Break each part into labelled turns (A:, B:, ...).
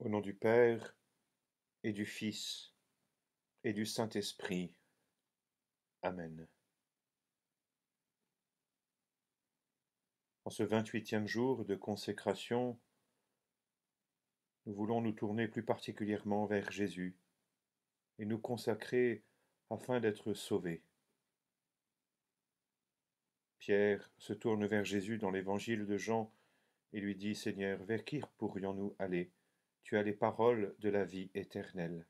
A: Au nom du Père, et du Fils, et du Saint-Esprit. Amen. En ce 28e jour de consécration, nous voulons nous tourner plus particulièrement vers Jésus et nous consacrer afin d'être sauvés. Pierre se tourne vers Jésus dans l'évangile de Jean et lui dit: Seigneur, vers qui pourrions-nous aller? Tu as les paroles de la vie éternelle.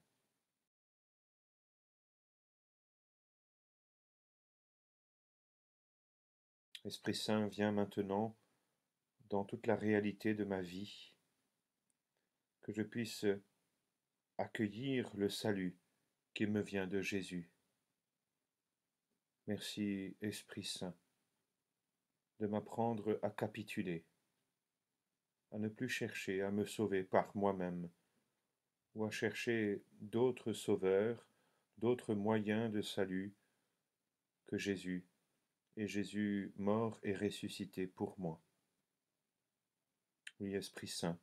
A: Esprit Saint, viens maintenant dans toute la réalité de ma vie, que je puisse accueillir le salut qui me vient de Jésus. Merci, Esprit Saint, de m'apprendre à capituler, à ne plus chercher à me sauver par moi-même, ou à chercher d'autres sauveurs, d'autres moyens de salut que Jésus, et Jésus mort et ressuscité pour moi. Oui, Esprit Saint,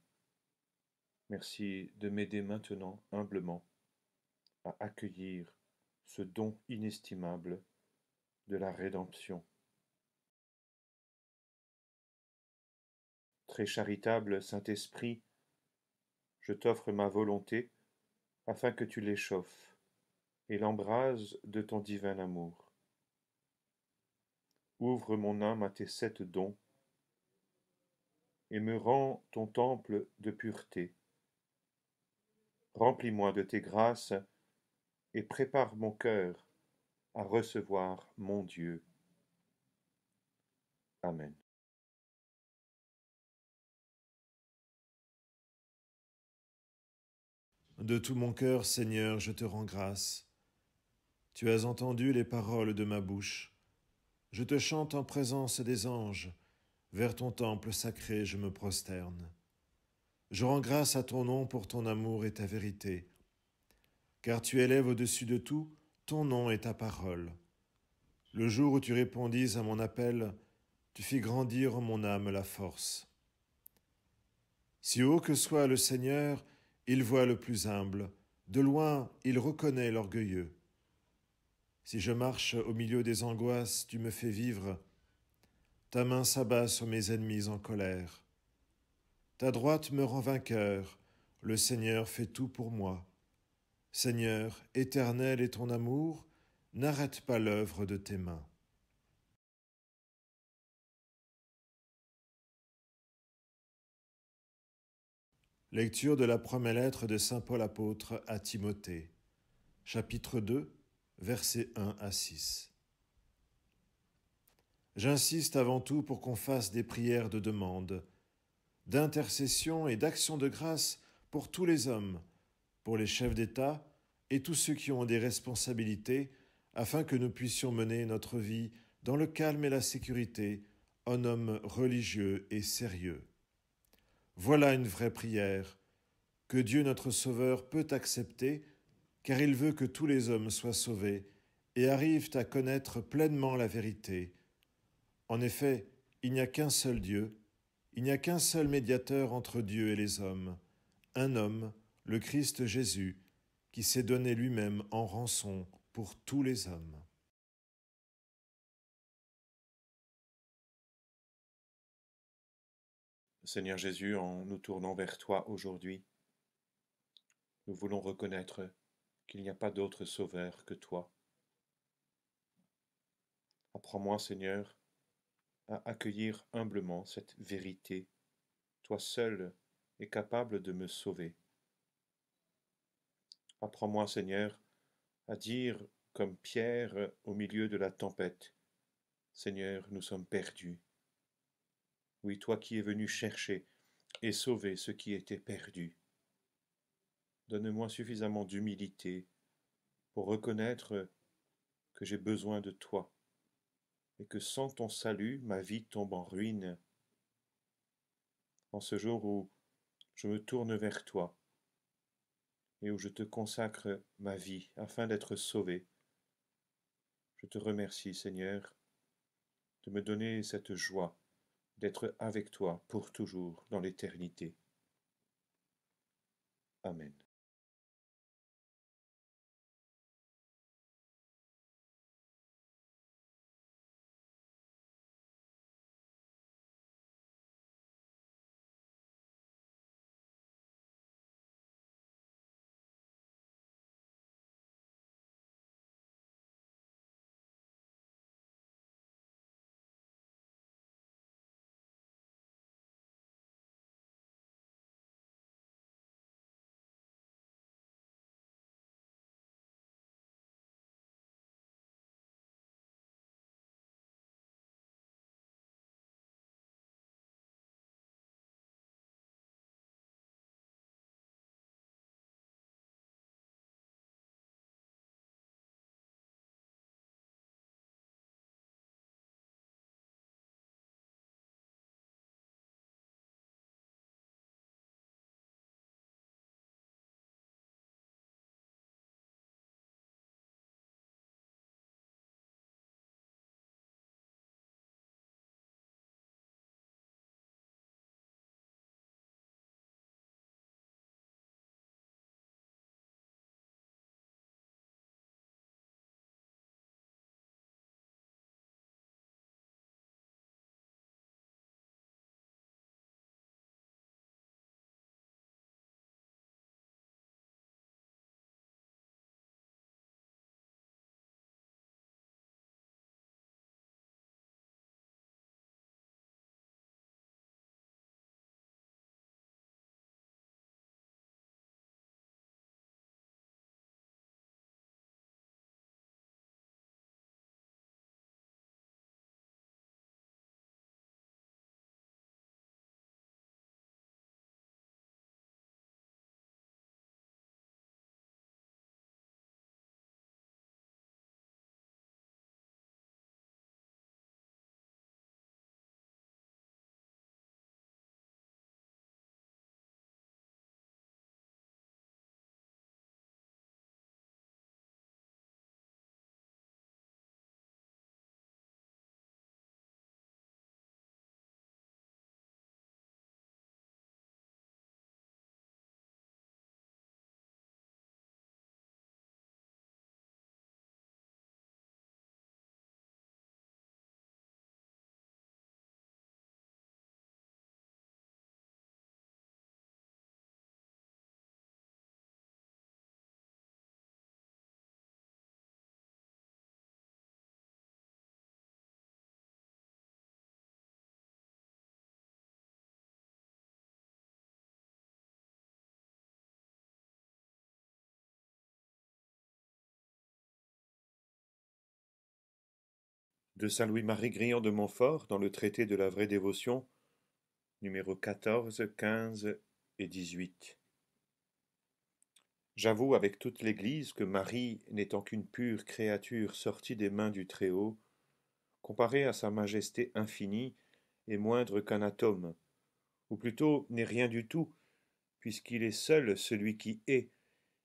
A: merci de m'aider maintenant humblement à accueillir ce don inestimable de la rédemption. Très charitable Saint-Esprit, je t'offre ma volonté afin que tu l'échauffes et l'embrase de ton divin amour. Ouvre mon âme à tes 7 dons et me rends ton temple de pureté. Remplis-moi de tes grâces et prépare mon cœur à recevoir mon Dieu. Amen.
B: De tout mon cœur, Seigneur, je te rends grâce. Tu as entendu les paroles de ma bouche. Je te chante en présence des anges. Vers ton temple sacré, je me prosterne. Je rends grâce à ton nom pour ton amour et ta vérité. Car tu élèves au-dessus de tout ton nom et ta parole. Le jour où tu répondis à mon appel, tu fis grandir en mon âme la force. Si haut que soit le Seigneur, il voit le plus humble. De loin, il reconnaît l'orgueilleux. Si je marche au milieu des angoisses, tu me fais vivre. Ta main s'abat sur mes ennemis en colère. Ta droite me rend vainqueur. Le Seigneur fait tout pour moi. Seigneur, éternel est ton amour, n'arrête pas l'œuvre de tes mains. Lecture de la première lettre de saint Paul apôtre à Timothée. Chapitre 2, versets 1 à 6. J'insiste avant tout pour qu'on fasse des prières de demande, d'intercession et d'action de grâce pour tous les hommes, pour les chefs d'État et tous ceux qui ont des responsabilités, afin que nous puissions mener notre vie dans le calme et la sécurité, en hommes religieux et sérieux. Voilà une vraie prière que Dieu notre Sauveur peut accepter, car il veut que tous les hommes soient sauvés et arrivent à connaître pleinement la vérité. En effet, il n'y a qu'un seul Dieu, il n'y a qu'un seul médiateur entre Dieu et les hommes, un homme, le Christ Jésus, qui s'est donné lui-même en rançon pour tous les hommes.
A: Seigneur Jésus, en nous tournant vers toi aujourd'hui, nous voulons reconnaître qu'il n'y a pas d'autre sauveur que toi. Apprends-moi, Seigneur, à accueillir humblement cette vérité. Toi seul es capable de me sauver. Apprends-moi, Seigneur, à dire comme Pierre au milieu de la tempête: Seigneur, nous sommes perdus. Oui, toi qui es venu chercher et sauver ce qui était perdu. Donne-moi suffisamment d'humilité pour reconnaître que j'ai besoin de toi et que sans ton salut, ma vie tombe en ruine. En ce jour où je me tourne vers toi et où je te consacre ma vie afin d'être sauvé, je te remercie, Seigneur, de me donner cette joie d'être avec toi pour toujours dans l'éternité. Amen. De Saint Louis-Marie Grillon de Montfort, dans le traité de la vraie dévotion, numéro 14, 15 et 18. J'avoue avec toute l'Église que Marie, n'étant qu'une pure créature sortie des mains du Très-Haut, comparée à sa majesté infinie, est moindre qu'un atome, ou plutôt n'est rien du tout, puisqu'il est seul celui qui est,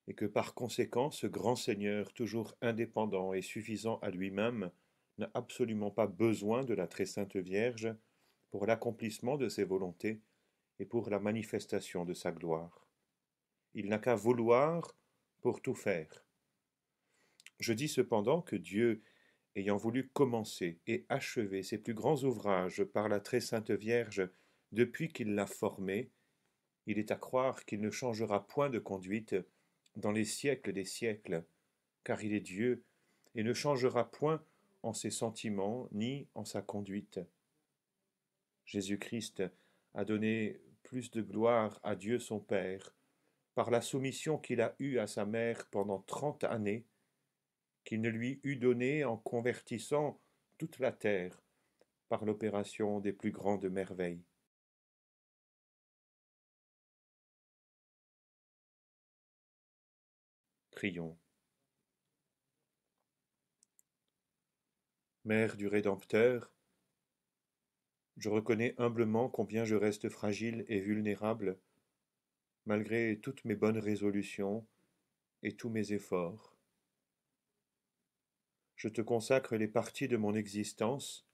A: et que par conséquent ce grand Seigneur, toujours indépendant et suffisant à lui-même, n'a absolument pas besoin de la très sainte Vierge pour l'accomplissement de ses volontés et pour la manifestation de sa gloire. Il n'a qu'à vouloir pour tout faire. Je dis cependant que Dieu, ayant voulu commencer et achever ses plus grands ouvrages par la très sainte Vierge depuis qu'il l'a formée, il est à croire qu'il ne changera point de conduite dans les siècles des siècles, car il est Dieu, et ne changera point en ses sentiments ni en sa conduite. Jésus-Christ a donné plus de gloire à Dieu son Père par la soumission qu'il a eue à sa mère pendant 30 années, qu'il ne lui eût donnée en convertissant toute la terre par l'opération des plus grandes merveilles. Prions. Mère du Rédempteur, je reconnais humblement combien je reste fragile et vulnérable, malgré toutes mes bonnes résolutions et tous mes efforts. Je te consacre les parties de mon existence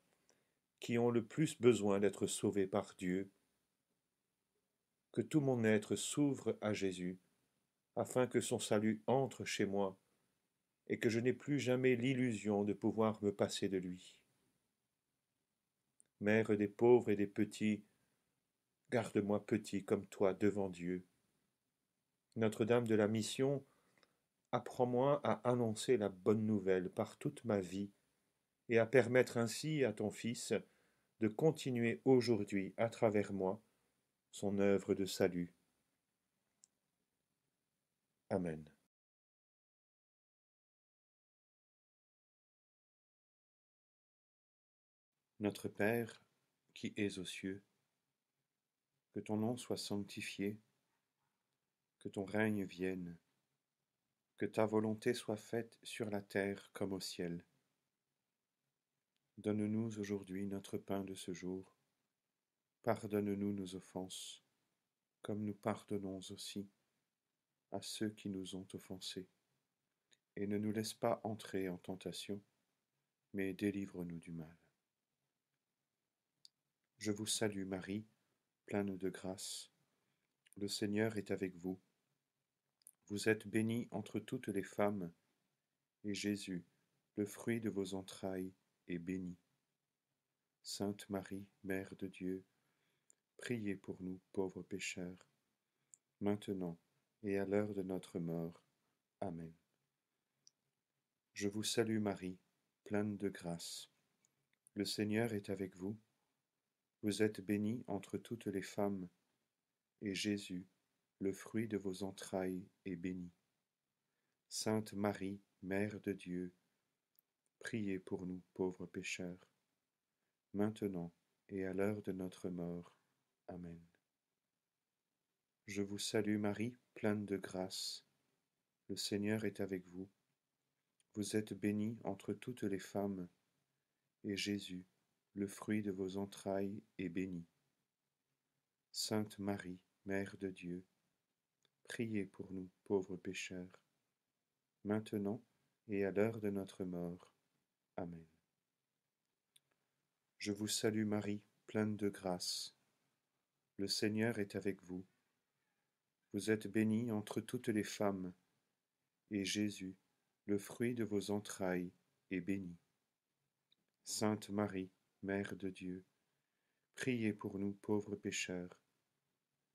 A: qui ont le plus besoin d'être sauvées par Dieu. Que tout mon être s'ouvre à Jésus, afin que son salut entre chez moi et que je n'ai plus jamais l'illusion de pouvoir me passer de lui. Mère des pauvres et des petits, garde-moi petit comme toi devant Dieu. Notre-Dame de la Mission, apprends-moi à annoncer la bonne nouvelle par toute ma vie et à permettre ainsi à ton Fils de continuer aujourd'hui à travers moi son œuvre de salut. Amen. Notre Père, qui es aux cieux, que ton nom soit sanctifié, que ton règne vienne, que ta volonté soit faite sur la terre comme au ciel. Donne-nous aujourd'hui notre pain de ce jour. Pardonne-nous nos offenses, comme nous pardonnons aussi à ceux qui nous ont offensés. Et ne nous laisse pas entrer en tentation, mais délivre-nous du mal. Je vous salue Marie, pleine de grâce. Le Seigneur est avec vous. Vous êtes bénie entre toutes les femmes, et Jésus, le fruit de vos entrailles, est béni. Sainte Marie, Mère de Dieu, priez pour nous pauvres pécheurs, maintenant et à l'heure de notre mort. Amen. Je vous salue Marie, pleine de grâce. Le Seigneur est avec vous. Vous êtes bénie entre toutes les femmes, et Jésus, le fruit de vos entrailles, est béni. Sainte Marie, Mère de Dieu, priez pour nous pauvres pécheurs, maintenant et à l'heure de notre mort. Amen. Je vous salue Marie, pleine de grâce. Le Seigneur est avec vous. Vous êtes bénie entre toutes les femmes, et Jésus, le fruit de vos entrailles, est béni. Sainte Marie, Mère de Dieu, priez pour nous pauvres pécheurs, maintenant et à l'heure de notre mort. Amen. Je vous salue Marie, pleine de grâce. Le Seigneur est avec vous. Vous êtes bénie entre toutes les femmes, et Jésus, le fruit de vos entrailles, est béni. Sainte Marie, Mère de Dieu, priez pour nous pauvres pécheurs,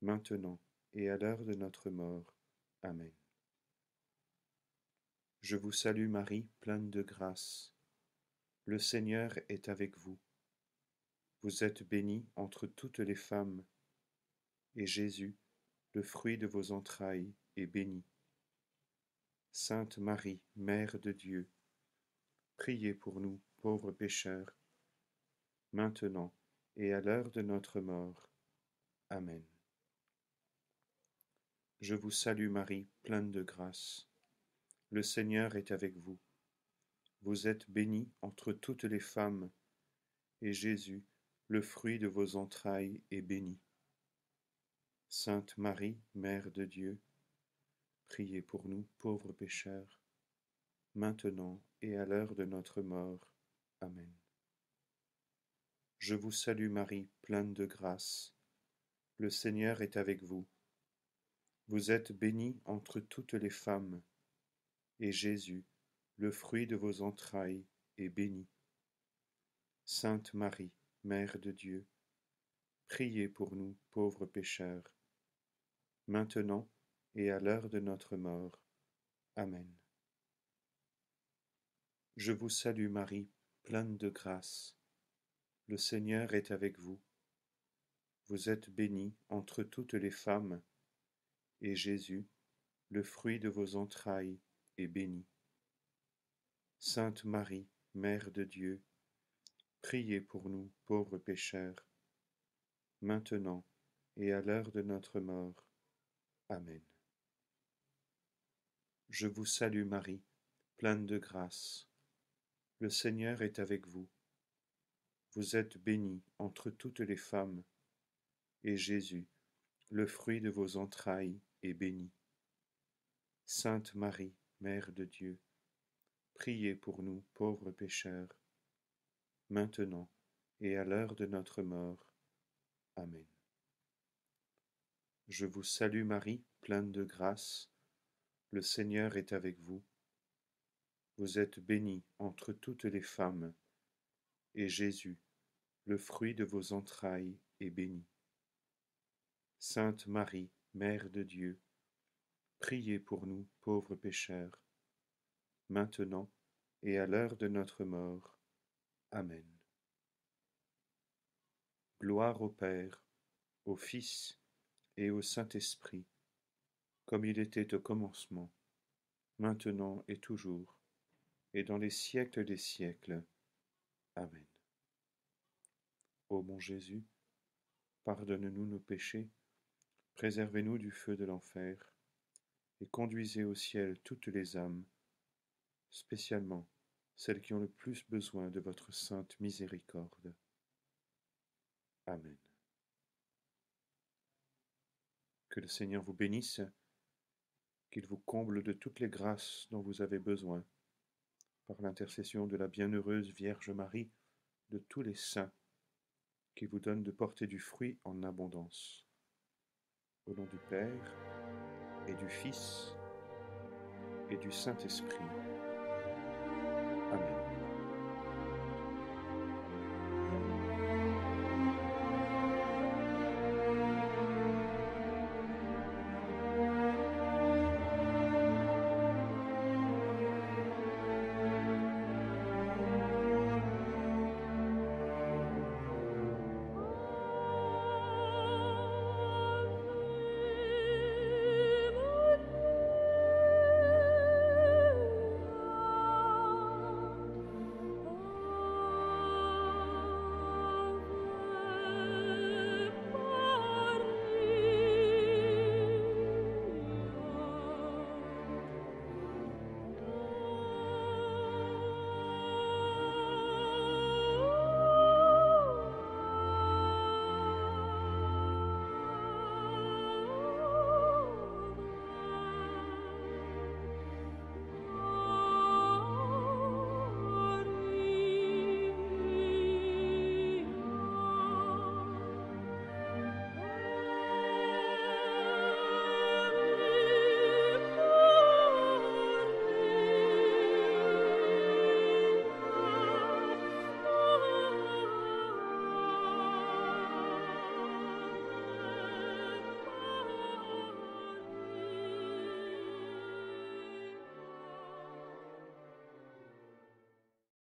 A: maintenant et à l'heure de notre mort. Amen. Je vous salue Marie, pleine de grâce. Le Seigneur est avec vous. Vous êtes bénie entre toutes les femmes, et Jésus, le fruit de vos entrailles, est béni. Sainte Marie, Mère de Dieu, priez pour nous pauvres pécheurs, maintenant et à l'heure de notre mort. Amen. Je vous salue Marie, pleine de grâce. Le Seigneur est avec vous. Vous êtes bénie entre toutes les femmes, et Jésus, le fruit de vos entrailles, est béni. Sainte Marie, Mère de Dieu, priez pour nous pauvres pécheurs, maintenant et à l'heure de notre mort. Amen. Je vous salue Marie, pleine de grâce. Le Seigneur est avec vous. Vous êtes bénie entre toutes les femmes, et Jésus, le fruit de vos entrailles, est béni. Sainte Marie, Mère de Dieu, priez pour nous pauvres pécheurs, maintenant et à l'heure de notre mort. Amen. Je vous salue Marie, pleine de grâce. Le Seigneur est avec vous. Vous êtes bénie entre toutes les femmes, et Jésus, le fruit de vos entrailles, est béni. Sainte Marie, Mère de Dieu, priez pour nous pauvres pécheurs, maintenant et à l'heure de notre mort. Amen. Je vous salue Marie, pleine de grâce. Le Seigneur est avec vous. Vous êtes bénie entre toutes les femmes, et Jésus, le fruit de vos entrailles, est béni. Sainte Marie, Mère de Dieu, priez pour nous pauvres pécheurs, maintenant et à l'heure de notre mort. Amen. Je vous salue Marie, pleine de grâce. Le Seigneur est avec vous. Vous êtes bénie entre toutes les femmes, et Jésus, le fruit de vos entrailles, est béni. Sainte Marie, Mère de Dieu, priez pour nous, pauvres pécheurs, maintenant et à l'heure de notre mort. Amen. Gloire au Père, au Fils et au Saint-Esprit, comme il était au commencement, maintenant et toujours, et dans les siècles des siècles. Amen. Ô mon Jésus, pardonne-nous nos péchés, préservez-nous du feu de l'enfer, et conduisez au ciel toutes les âmes, spécialement celles qui ont le plus besoin de votre sainte miséricorde. Amen. Que le Seigneur vous bénisse, qu'il vous comble de toutes les grâces dont vous avez besoin, par l'intercession de la bienheureuse Vierge Marie, de tous les saints, qui vous donne de porter du fruit en abondance. Au nom du Père, et du Fils, et du Saint-Esprit.